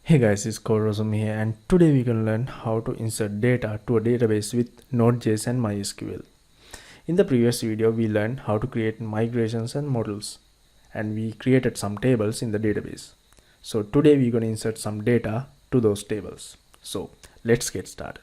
Hey guys, it's Korosum here, and today we can learn how to insert data to a database with NodeJS and MySQL. In the previous video, we learned how to create migrations and models, and we created some tables in the database. So today we're going to insert some data to those tables. So let's get started.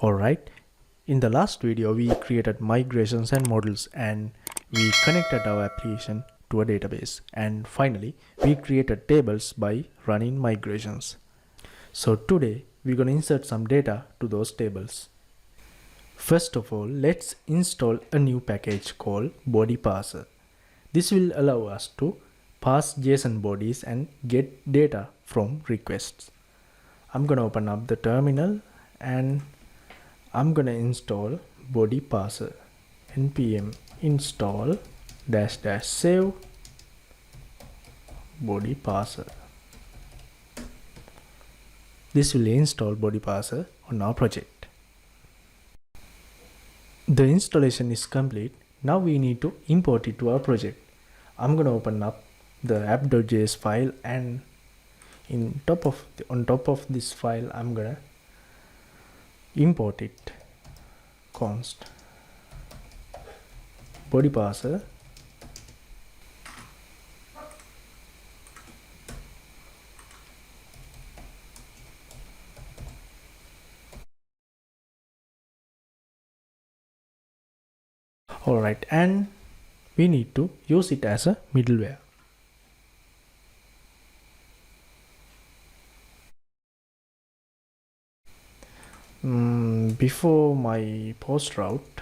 Alright, in the last video we created migrations and models, and we connected our application to a database, and finally we created tables by running migrations. So today we're going to insert some data to those tables. First of all, let's install a new package called body-parser. This will allow us to parse JSON bodies and get data from requests. I'm going to open up the terminal and I'm going to install body-parser. npm install -- save body-parser. This will install body-parser on our project. The installation is complete. Now we need to import it to our project. I'm going to open up the app.js file, and on top of this file I'm going to import it. Const body-parser Alright, and we need to use it as a middleware. Before my post route,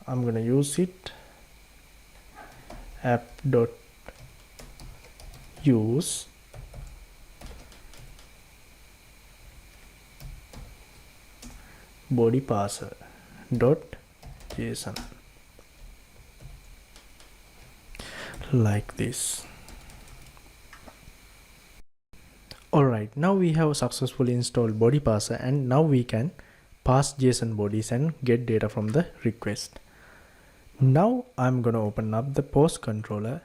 I'm gonna use it app.use body-parser.json like this. Alright, now we have successfully installed body-parser, and now we can pass JSON bodies and get data from the request. Now I'm gonna open up the post controller,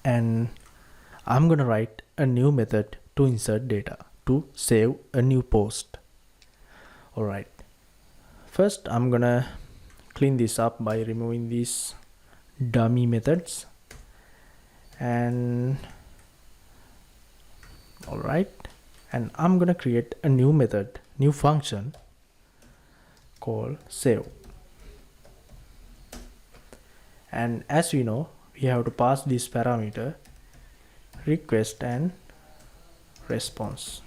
and I'm gonna write a new method to insert data to save a new post. Alright, first I'm gonna clean this up by removing these dummy methods, and alright, and I'm gonna create a new function called save. And as we know, we have to pass this parameter request and response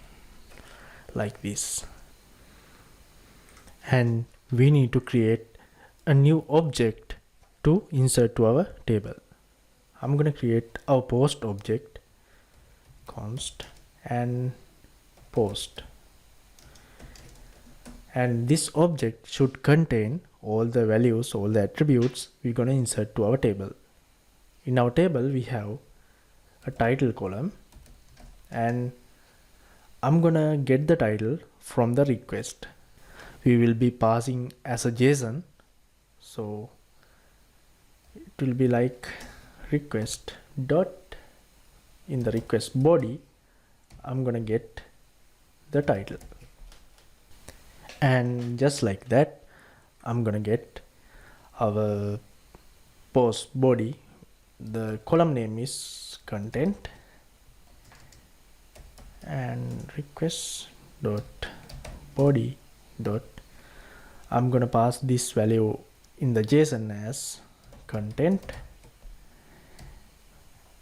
like this, and we need to create a new object to insert to our table. I'm going to create our post object, const and post, and this object should contain all the values, all the attributes we're going to insert to our table. In our table we have a title column, and I'm gonna get the title from the request. We will be passing as a JSON, so it will be like request dot, in the request body I'm gonna get the title, and just like that I'm gonna get our post body. The column name is content, and request dot body dot, I'm gonna pass this value in the JSON as content,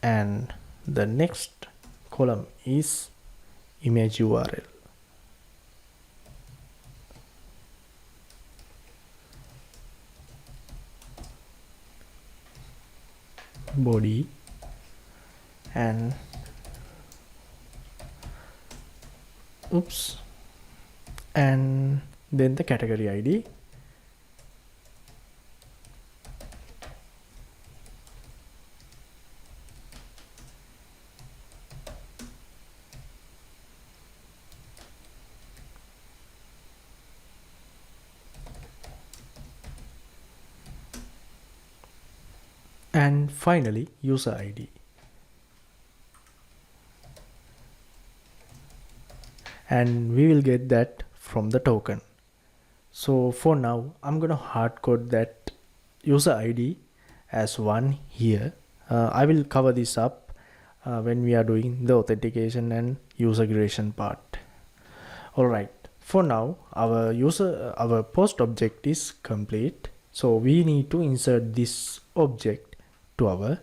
and the next column is image URL. Body, and and then the category ID, and finally user ID. And we will get that from the token. So for now, I'm gonna hard code that user ID as 1 here. I will cover this up when we are doing the authentication and user creation part. Alright, for now our post object is complete. So we need to insert this object to our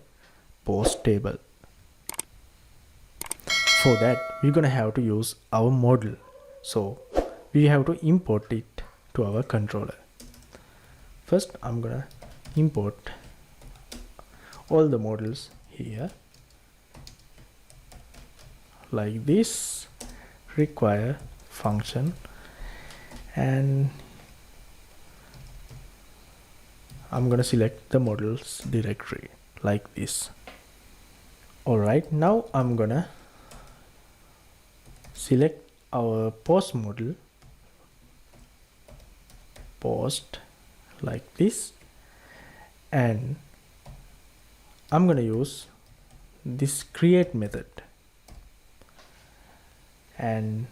post table. For that, we're gonna have to use our model. So we have to import it to our controller. First, I'm gonna import all the models here like this, require function, and I'm gonna select the models directory like this. Alright, now I'm gonna select our post model, post like this, and I'm gonna use this create method, and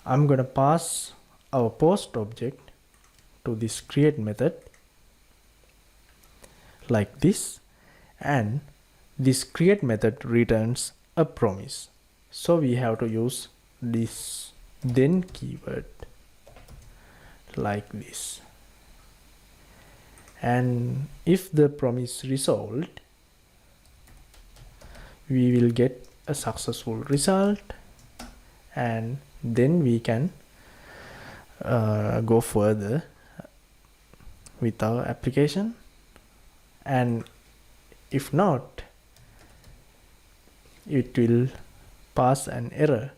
I'm gonna pass our post object to this create method like this, and this create method returns a promise. So we have to use this then keyword like this, and if the promise resolved, we will get a successful result, and then we can go further with our application. And if not, it will pass an error,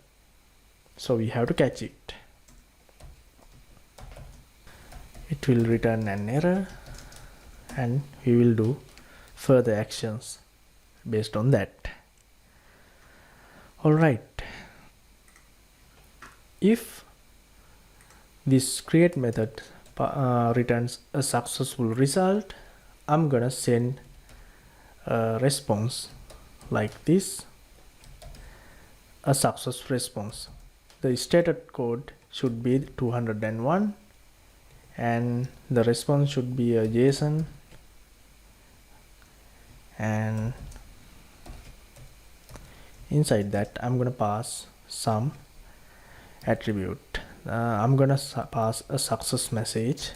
so we have to catch it. It will return an error, and we will do further actions based on that. Alright, if this create method returns a successful result, I'm gonna send a response like this, a success response. The stated code should be 201, and the response should be a json, and inside that I'm gonna pass some attribute. I'm gonna pass a success message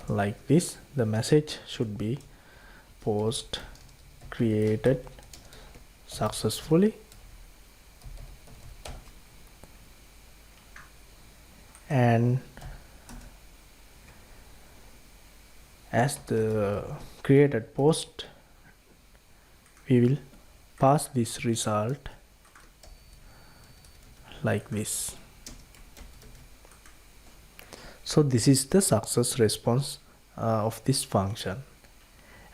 like this. The message should be post created successfully, and as the created post, we will pass this result like this. So this is the success response of this function.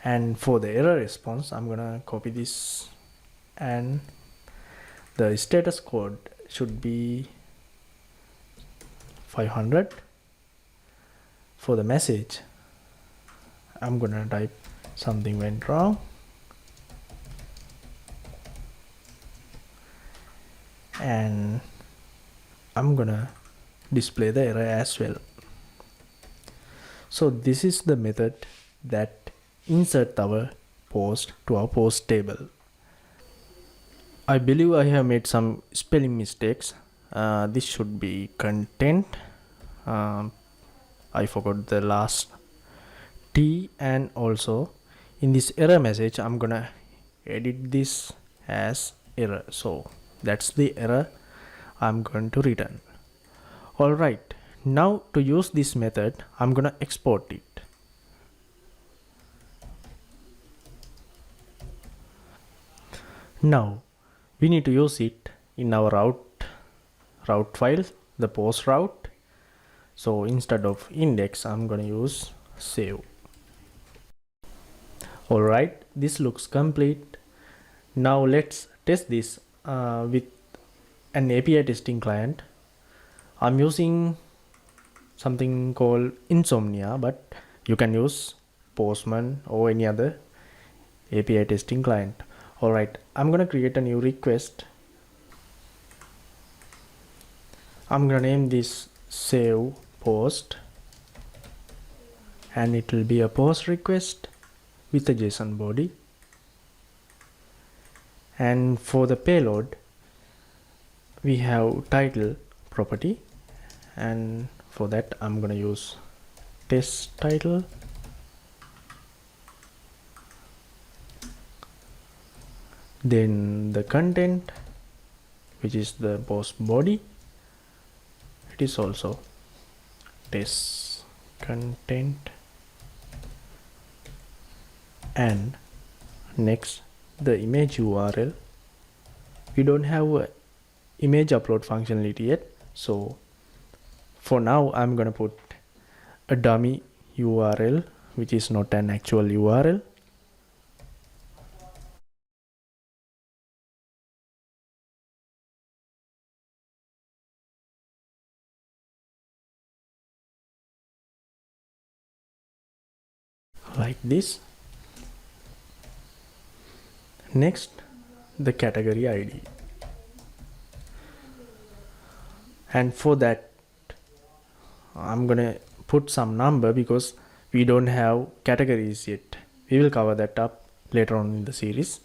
And for the error response, I'm gonna copy this, and the status code should be 500. For the message, I'm gonna type something went wrong, and I'm gonna display the error as well. So this is the method that insert our post to our post table. I believe I have made some spelling mistakes. This should be content. I forgot the last T, and also in this error message I'm gonna edit this as error. So that's the error I'm going to return. Alright, now to use this method, I'm gonna export it. Now we need to use it in our route file, the post route. So instead of index, I'm gonna use save. Alright, this looks complete. Now let's test this with an API testing client. I'm using something called Insomnia, but you can use Postman or any other API testing client. Alright, I'm gonna create a new request. I'm gonna name this save post, and it will be a post request with a JSON body. And for the payload, we have title property, and for that I'm gonna use test title. Then the content, which is the post body, it is also test content. And next, the image URL. We don't have a image upload functionality yet, so for now I'm gonna put a dummy URL, which is not an actual URL. Like this. Next, the category ID, and for that I'm gonna put some number because we don't have categories yet. We will cover that up later on in the series.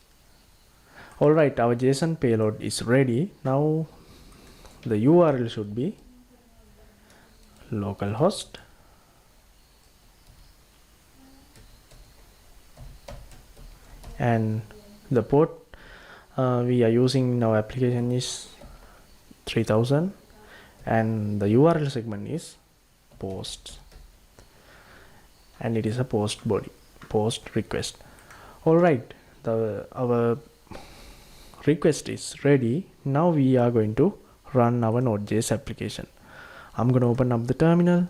Alright, our JSON payload is ready. Now the URL should be localhost and the port we are using in our application is 3000, and the URL segment is posts, and it is a post body, post request. Alright, our request is ready. Now we are going to run our Node.js application. I'm going to open up the terminal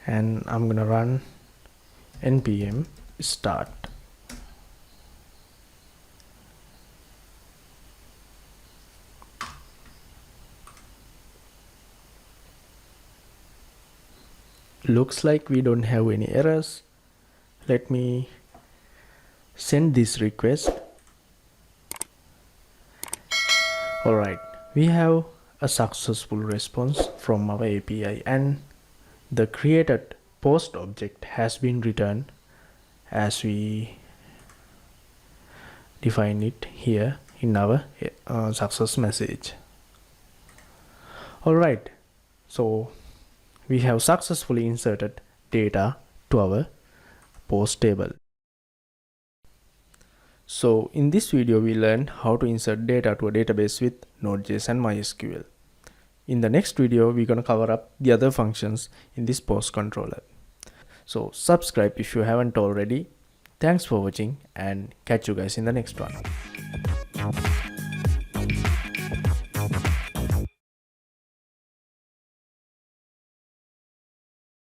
and I'm going to run npm start. Looks like we don't have any errors. Let me send this request. Alright, we have a successful response from our API, and the created post object has been returned as we define it here in our success message. Alright, so we have successfully inserted data to our post table. So in this video we learned how to insert data to a database with NodeJS and MySQL. In the next video we're gonna cover up the other functions in this post controller. So subscribe if you haven't already. Thanks for watching and catch you guys in the next one.